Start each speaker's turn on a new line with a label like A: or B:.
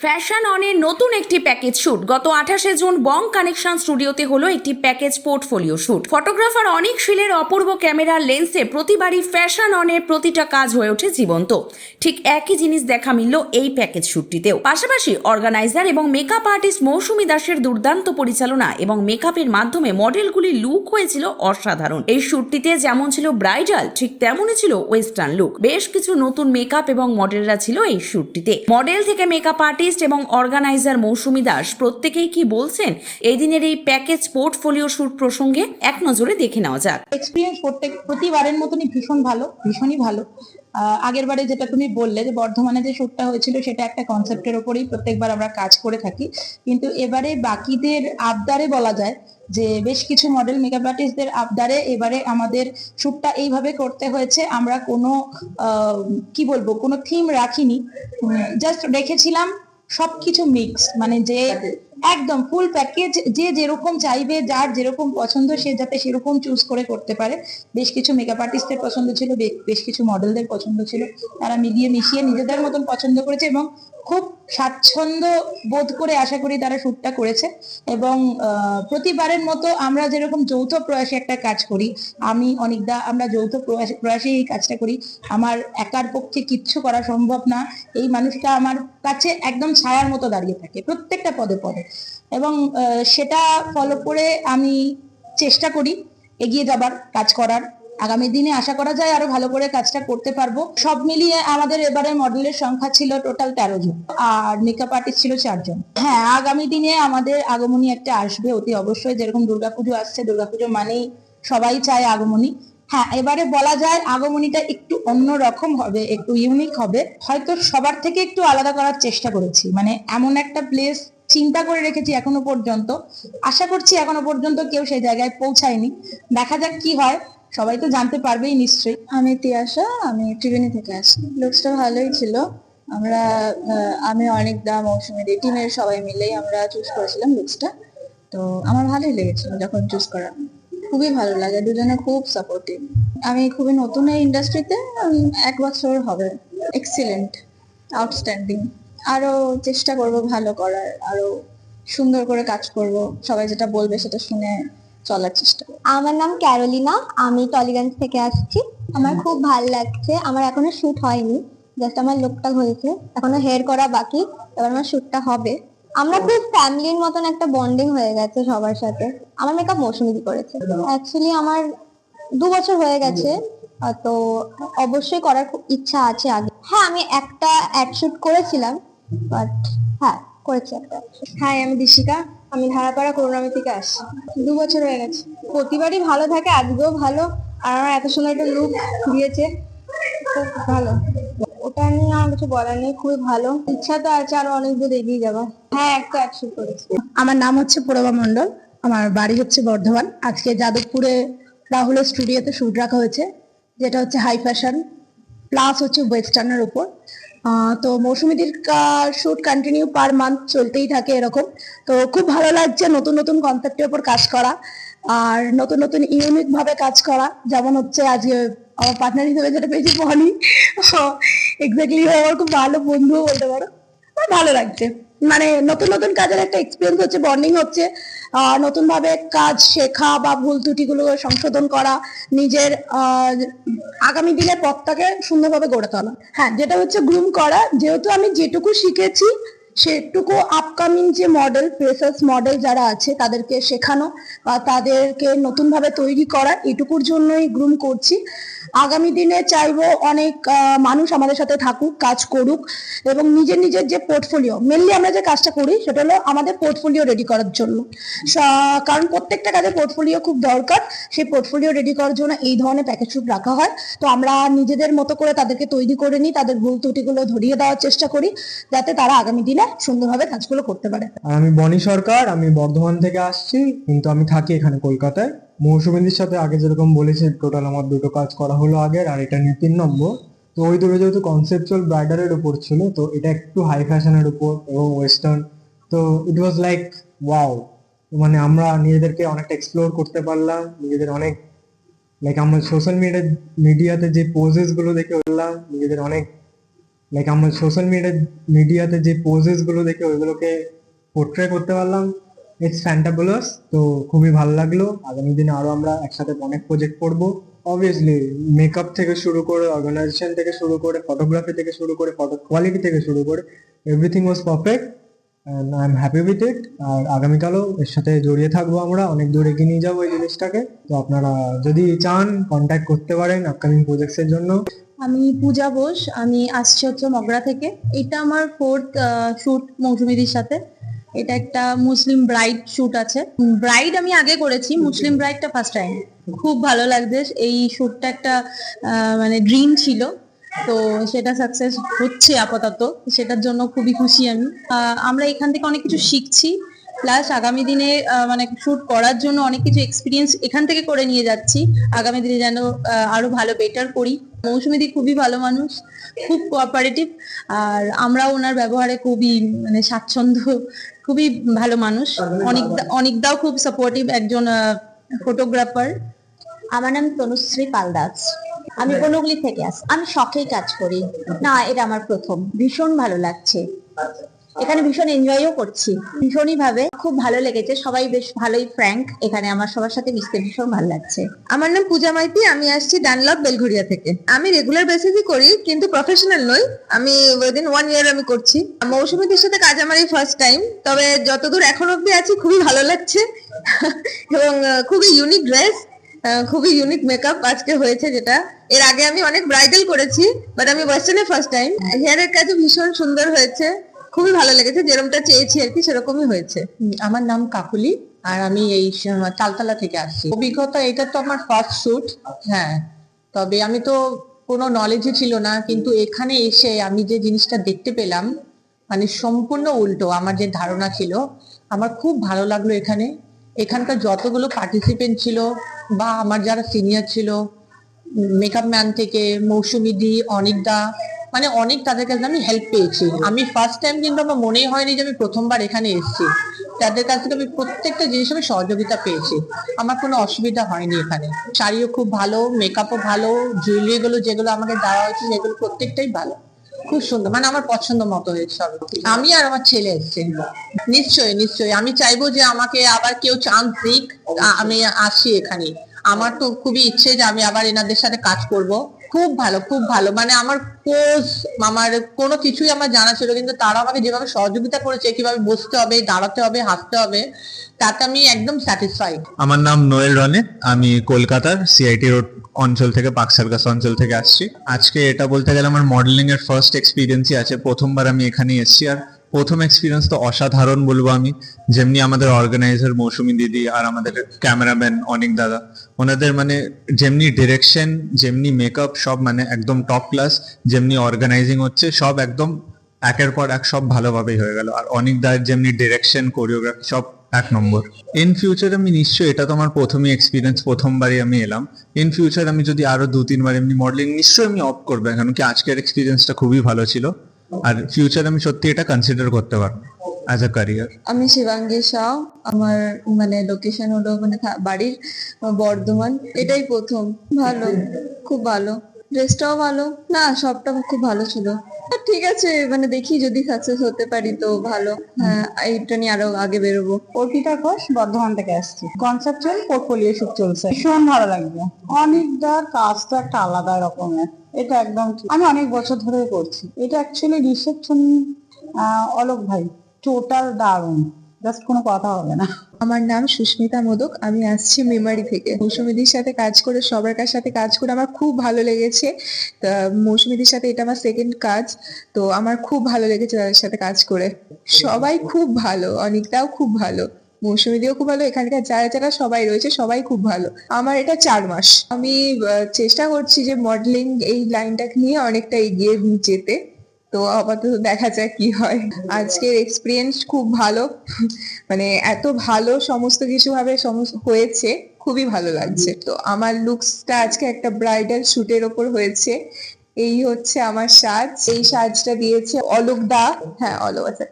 A: Fashion অনের নতুন একটি package shoot গত 28শে জুন বং কানেকশন স্টুডিওতে হলো একটি প্যাকেজ পোর্টফোলিও শুট। ফটোগ্রাফার অনিক শীলের অপূর্ব ক্যামেরার লেন্সে প্রতিবারই ফ্যাশন অনের প্রতিটা কাজ হয়ে ওঠে জীবন্ত। ঠিক একই জিনিস দেখা মিলল এই প্যাকেজ শুটটিতেও। পাশাপাশি অর্গানাইজার এবং মেকআপ আর্টিস্ট মৌসুমী দাসের দুর্দান্ত পরিচালনা এবং মেকআপের মাধ্যমে মডেলগুলির লুক হয়েছিল অসাধারণ। এই শুটটিতে যেমন ছিল ব্রাইডাল, ঠিক তেমনই ছিল ওয়েস্টার্ন লুক। বেশ কিছু নতুন মেকআপ এবং মডেলরা ছিল এই শুটটিতে। মডেল থেকে মেকআপ আর্টিস্ট এবং অর্গানাইজার মৌসুমী দাস প্রত্যেকেই কি বলছেন এই দিনের এই প্যাকেজ পোর্টফোলিও শুট প্রসঙ্গে এক নজরে দেখে নেওয়া যাক।
B: এক্সপিরিয়েন্স প্রতিবারের মতনই ভীষণই ভালো। আগের বারে যেটা তুমি বললে যে বর্ধমানে যে শুটটা হয়েছিল সেটা একটা কনসেপ্টের ওপরেই প্রত্যেকবার আমরা কাজ করে থাকি, কিন্তু এবারে বাকিদের আবদারে বলা যায় যে বেশ কিছু মডেল মেকআপ আর্টিস্টদের আবদারে এবারে আমাদের শুটটা এইভাবে করতে হয়েছে। আমরা কোনো কি বলবো কোনো থিম রাখিনি, জাস্ট রেখেছিলাম সবকিছু মিক্স, মানে যে একদম ফুল প্যাকেজ, যে যেরকম চাইবে, যার যেরকম পছন্দ সে যাতে সেরকম চুজ করে করতে পারে। বেশ কিছু মেকআপ আর্টিস্টের পছন্দ ছিল, বেশ কিছু মডেলদের পছন্দ ছিল, তারা মিলিয়ে মিশিয়ে নিজেদের মতন পছন্দ করেছে এবং খুব স্বাচ্ছন্দ্য বোধ করে আশা করি তারা শুটটা করেছে। এবং প্রতিবারের মতো আমরা যেরকম যৌথ প্রয়াসে একটা কাজ করি, আমি অনিকদা আমরা যৌথ প্রয়াসে এই কাজটা করি। আমার একার পক্ষে কিচ্ছু করা সম্ভব না, এই মানুষটা আমার কাছে একদম ছায়ার মতো দাঁড়িয়ে থাকে প্রত্যেকটা পদে পদে, এবং সেটা ফলো করে আমি চেষ্টা করি এগিয়ে যাবার, কাজ করার। আগামী দিনে আশা করা যায় আরো ভালো করে কাজটা করতে পারবো। সব মিলিয়ে আমাদের এবারে মডেলের সংখ্যা ছিল টোটাল 13 জন আর মেকআপ আর্টিস্ট ছিল 4 জন। হ্যাঁ, আগামী দিনে আমাদের আগমনী একটা আসবে অতি অবশ্যই, যেরকম দুর্গাপুজো আসছে, দুর্গাপুজো মানেই সবাই চায় আগমনী। হ্যাঁ, এবারে বলা যায় আগমনীটা একটু অন্য রকম হবে, একটু ইউনিক হবে, হয়তো সবার থেকে একটু আলাদা করার চেষ্টা করেছি। মানে এমন একটা প্লেস চিন্তা করে রেখেছি এখনো পর্যন্ত, আশা করছি এখনো পর্যন্ত কেউ সেই জায়গায় পৌঁছায়নি। দেখা যাক কি হয়, সবাই তো জানতে পারবেই নিশ্চয়ই।
C: আমি তিয়াশা, আমি ত্রিবেণী থেকে আসি। লুকসটা ভালোই ছিল। আমরা আমি অনেকদা মৌসুমী দি টিমের সবাই মিলেই আমরা চুজ করেছিলাম লুকসটা, তো আমার ভালোই লেগেছিল যখন চুজ করা। খুবই ভালো লাগে, দুজনে খুব সাপোর্টিভ। আমি খুবই নতুন এই ইন্ডাস্ট্রিতে, 1 বছর হবে। Excellent, outstanding. আরো চেষ্টা করব ভালো করার, আরো সুন্দর করে কাজ করব, সবাই যেটা বলবে সেটা শুনে চলার চেষ্টা করব।
D: আমার নাম ক্যারোলিনা, আমি টলিগঞ্জ থেকে আসছি। আমার খুব ভালো লাগছে। আমার এখনো শুট হয়নি, জাস্ট আমার লুকটা হয়েছে, এখনো হেয়ার করা বাকি, এবার আমার শুটটা হবে। আমরা খুব ফ্যামিলির মতন একটা বন্ডিং হয়ে গেছে সবার সাথে। আমার মেকআপ মৌসুমী করেছে। অ্যাকচুয়ালি আমার 2 বছর হয়ে গেছে, তো অবশ্যই করার খুব ইচ্ছা আছে আগে। হ্যাঁ, আমি একটা অ্যাড শুট করেছিলাম, বাট হ্যাঁ করেছি একটা।
C: হাই, আমি দিশিকা, আমি ধারাপাড়া করুণামী থেকে আসছি। 2 বছর হয়ে গেছে। প্রতিবারই ভালো থাকে, আজকেও ভালো। আর আমার এত সুন্দর একটা লুক দিয়েছে, খুব ভালো। ওটা নিয়ে আমার কিছু বলার নেই, খুবই ভালো। ইচ্ছা তো আছে আরো অনেক দূর এগিয়ে যাবার। হ্যাঁ, একটা অ্যাকশন করেছি।
B: আমার নাম হচ্ছে পূর্বা মণ্ডল, আমার বাড়ি হচ্ছে বর্ধমান। আজকে যাদবপুরে রাহুলের স্টুডিওতে শুট রাখা হয়েছে, যেটা হচ্ছে হাই ফ্যাশন প্লাস হচ্ছে ওয়েস্টার্নের উপর। তো মৌসুমীদের শুট কন্টিনিউ পার মান্থ চলতেই থাকে এরকম। তো খুব ভালো লাগছে নতুন নতুন কনসেপ্টের উপর কাজ করা আর নতুন নতুন ইউনিক ভাবে কাজ করা। যেমন হচ্ছে আজকে আমার পার্টনার হিসেবে যেটা পেয়েছি বনি, এক্স্যাক্টলি আমার খুব ভালো বন্ধুও বলতে পারো। আমার ভালো লাগছে, মানে নতুন নতুন কাজের একটা এক্সপিরিয়েন্স হচ্ছে, বন্ডিং হচ্ছে, নতুন ভাবে কাজ শেখা বা ভুল ত্রুটিগুলো সংশোধন করা, নিজের আগামী দিনের পথটাকে সুন্দরভাবে গড়ে তোলা। হ্যাঁ, যেটা হচ্ছে গ্রুম করা, যেহেতু আমি যেটুকু শিখেছি সেটুকু আপকামিং যে মডেল, ফ্রেশার্স মডেল যারা আছে তাদেরকে শেখানো বা তাদেরকে নতুন ভাবে তৈরি করা, এটুকুর জন্যই গ্রুম করছি। আগামী দিনে চাইবো অনেক মানুষ আমাদের সাথে থাকুক, কাজ করুক এবং নিজের নিজের যে পোর্টফোলিও, মেনলি আমরা যে কাজটা করি সেটা হলো আমাদের পোর্টফোলিও রেডি করার জন্য। কারণ প্রত্যেকটা কাজে পোর্টফোলিও খুব দরকার, সেই পোর্টফোলিও রেডি করার জন্য এই ধরনের প্যাকেজ শুট রাখা হয়। তো আমরা নিজেদের মতো করে তাদেরকে তৈরি করে নিই, তাদের ভুল ত্রুটিগুলো ধরিয়ে দেওয়ার চেষ্টা করি, যাতে তারা আগামী দিনে সুন্দরভাবে কাজগুলো করতে পারে।
E: আমি বনি সরকার, আমি বর্ধমান থেকে আসছি, কিন্তু আমি থাকি এখানে কলকাতায়। মৌসুমীদের সাথে আগে যেরকম বলেছি, টোটাল আমার 2টো কাজ করা হলো আগের, আর এটা নিয়ে 3 নম্বর। তো ওই দুটো যেহেতু কনসেপচুয়াল ব্রাইডালের উপর ছিল, তো এটা একটু হাই ফ্যাশনের উপর এবং ওয়েস্টার্ন। তো ইট ওয়াজ লাইক ওয়াও, মানে আমরা নিজেদেরকে অনেকটা এক্সপ্লোর করতে পারলাম, নিজেদের অনেক লাইক আমরা সোশ্যাল মিডিয়াতে যে পোজেস গুলো দেখে বললাম, নিজেদের অনেক লাইক আমার সোশ্যাল মিডিয়াতে যে পোজেস গুলো দেখে ওইগুলোকে পোর্ট্রে করতে পারলাম। It's fantabulous. তো খুবই ভালো লাগলো। আগামী দিনে আরো আমরা একসাথে অনেক প্রজেক্ট করবো। অবভিয়াসলি মেকআপ থেকে শুরু করে, অর্গানাইজেশন থেকে শুরু করে, ফটোগ্রাফি থেকে শুরু করে, ফটো কোয়ালিটি থেকে শুরু করে everything was perfect and I am happy with it. আর আগামীকালও এর সাথে জড়িয়ে থাকবো, আমরা অনেক দূর এগিয়ে নিয়ে যাবো এই জিনিসটাকে। তো আপনারা যদি চান কন্ট্যাক্ট করতে পারেন আপকামিং প্রজেক্টস এর জন্য।
B: আমি পূজা বোস, আমি আসছি হচ্ছে মগরা থেকে। এটা আমার 4th শুট মৌসুমীদির সাথে। এটা একটা মুসলিম ব্রাইড শুট আছে। ব্রাইড আমি আগে করেছি, মুসলিম ব্রাইডটা ফার্স্ট টাইম। খুব ভালো লাগছে। এই শুটটা একটা মানে ড্রিম ছিল, তো সেটা সাকসেস হচ্ছে আপাতত, সেটার জন্য খুবই খুশি আমি। আমরা এখান থেকে অনেক কিছু শিখছি, প্লাস আগামী দিনে মানে শুট করার জন্য অনেক কিছু এক্সপিরিয়েন্স এখান থেকে করে নিয়ে যাচ্ছি। আগামী দিনে যেন আরো ভালো বেটার করি। মৌসুমীদি খুবই ভালো মানুষ, খুব কোঅপারেটিভ, আর আমরাও ওনার ব্যবহারে খুবই মানে স্বাচ্ছন্দ্য। খুবই ভালো মানুষ। অনেকদাও খুব সাপোর্টিভ একজন ফটোগ্রাফার।
D: আমার নাম তনুশ্রী পালদাস, আমি বনগুলি থেকে আসি। আমি শখেই কাজ করি না, এটা আমার প্রথম। ভীষণ ভালো লাগছে, এখানে ভীষণ এনজয়ও করছি। ভীষণই ভাবে খুব ভালো লেগেছে, সবাই বেশ ভালোই ফ্র্যাঙ্ক। এখানে আমার সবার সাথে মিশতে ভীষণ ভালো লাগছে।
F: আমার নাম পূজা মাইতি, আমি আসছি ডানলপ বেলঘরিয়া থেকে। আমি রেগুলার বেসিসই করি কিন্তু প্রফেশনাল নই। আমি উইদিন 1 ইয়ার আমি করছি। মৌসুমীদের সাথে কাজ আমার এই ফার্স্ট টাইম, তবে যতদূর এখন অব্দি আছি খুবই ভালো লাগছে এবং খুবই ইউনিক ড্রেস, খুবই ইউনিক মেকআপ আজকে হয়েছে। যেটা এর আগে আমি অনেক ব্রাইডাল করেছি, বাট আমি ওয়েস্টার্নে ফার্স্ট টাইম। হেয়ারের কাজও ভীষণ সুন্দর হয়েছে, খুবই ভালো লেগেছে, যেরকমটা চেয়েছি আর কি সেরকমই হয়েছে।
G: আমার নাম কাকুলি, আর আমি এই তালতলা থেকে আসছি। অভিজ্ঞতা, এটা তো আমার ফার্স্ট শুট। হ্যাঁ, তবে আমি তো কোনো নলেজই ছিল না, কিন্তু এখানে এসে আমি যে জিনিসটা দেখতে পেলাম মানে সম্পূর্ণ উল্টো আমার যে ধারণা ছিল। আমার খুব ভালো লাগলো এখানকার যতগুলো পার্টিসিপেন্ট ছিল বা আমার যারা সিনিয়র ছিল, মেকআপ ম্যান থেকে মৌসুমীদি, অনিকদা, মানে অনেক তাদের কাছে আমি হেল্প পেয়েছি। আমি ফার্স্ট টাইম, কিন্তু আমার মনেই হয়নি যে আমি প্রথমবার এখানে এসেছি। তাদের কাছ থেকে আমি প্রত্যেকটা জিনিস আমি সহযোগিতা পেয়েছি, আমার কোনো অসুবিধা হয়নি। এখানে শাড়িও খুব ভালো, মেকআপও ভালো, জুয়েলারি গুলো যেগুলো আমাকে দেওয়া হয়েছে সেগুলো প্রত্যেকটাই ভালো, খুব সুন্দর, মানে আমার পছন্দ মতো হয়েছে সব। আমি আর আমার ছেলে এসছে। নিশ্চয়ই নিশ্চয়ই আমি চাইবো যে আমাকে আবার কেউ চান্স দিক, আমি আসি এখানে। আমার তো খুবই ইচ্ছে যে আমি আবার এনাদের সাথে কাজ করব। খুব ভালো, খুব ভালো, মানে আমার কোর্স, আমার কোনো কিছুই আমার জানা ছিল, কিন্তু তারা আমাকে যেভাবে সহযোগিতা করেছে, কিভাবে বসতে হবে, দাঁড়াতে হবে, হাসতে হবে, তাতে আমি একদম স্যাটিসফাইড।
H: আমার নাম নোয়েল রনে, আমি কলকাতার সিআইটি রোড অঞ্চল থেকে, পার্ক সার্কাস অঞ্চল থেকে আসছি। আজকে এটা বলতে গেলে আমার মডেলিং এর ফার্স্ট এক্সপিরিয়েন্সই আছে, প্রথমবার আমি এখানে এসেছি। আর প্রথম এক্সপিরিয়েন্স তো অসাধারণ বলবো আমি। যেমনি আমাদের অর্গানাইজার মৌসুমী দিদি আর আমাদের ক্যামেরাম্যান অনেক দাদা, ওনাদের মানে যেমনি ডিরেকশন, যেমনি মেকআপ, সব মানে একদম টপ ক্লাস। যেমনি অর্গানাইজিং হচ্ছে সব একদম একের পর এক সব ভালোভাবেই হয়ে গেল। আর অনেক দার যেমনি ডিরেকশন, কোরিওগ্রাফি সব 1 নম্বর। ইন ফিউচার আমি নিশ্চয়ই, এটা তো আমার প্রথমই এক্সপিরিয়েন্স, প্রথমবারই আমি এলাম। ইন ফিউচার আমি যদি আরো 2-3 বার এমনি মডেলিং নিশ্চয়ই আমি অপ করবো, কারণ কি আজকের এক্সপিরিয়েন্সটা খুবই ভালো ছিল। আর ফিউচার আমি সত্যি এটা কনসিডার করতে পারবো অ্যাজ আ ক্যারিয়ার।
C: আমি শিবাঙ্গী শাহ, আমার মানে লোকেশন হলো মানে বাড়ির বর্ধমান। এটাই প্রথম। ভালো, খুব ভালো, ড্রেসটাও ভালো, না সবটা খুব ভালো ছিল। ঠিক আছে, মানে দেখি যদি সাকসেস হতে পারি তো ভালো। হ্যাঁ, এইটা নিয়ে আরো আগে বেরোবো।
B: অর্পিতা ঘোষ, বর্ধমান থেকে আসছি। কনসেপচুয়াল পোর্টফোলিও শুট চলছে, ভীষণ ভালো লাগবে। অনেকদার কাজটা একটা আলাদা রকমের, এটা একদম ঠিক। আমি অনেক বছর ধরে করছি এটা। অ্যাকচুয়ালি রিসেপশন অলোক ভাই টোটাল দারুণ, জাস্ট কোনো কথা হবে না।
F: আমার নাম সুস্মিতা মোদক, আমি আসছি মেমারি থেকে। মৌসুমীদির সাথে কাজ করে, সবার সাথে কাজ করে আমার খুব ভালো লেগেছে। মৌসুমীদির সাথে এটা আমার সেকেন্ড কাজ, তো আমার খুব ভালো লেগেছে তাদের সাথে কাজ করে। সবাই খুব ভালো, অনেকটাও খুব ভালো, মৌসুমীদিও খুব ভালো, এখানকার যারা যারা সবাই রয়েছে সবাই খুব ভালো। আমার এটা 4 মাস। আমি চেষ্টা করছি যে মডেলিং এই লাইনটাকে নিয়ে অনেকটা এগিয়ে যেতে, তো আপাতত দেখা যাক কি হয়। আজকের এক্সপিরিয়েন্স খুব ভালো, মানে এত ভালো সমস্ত কিছু ভাবে হয়েছে, খুবই ভালো লাগছে। তো আমার লুকসটা আজকে একটা ব্রাইডাল শুটের ওপর হয়েছে। এই হচ্ছে আমার সাজ, এই সাজটা দিয়েছে অলোক দা। হ্যাঁ, অলোক আছে।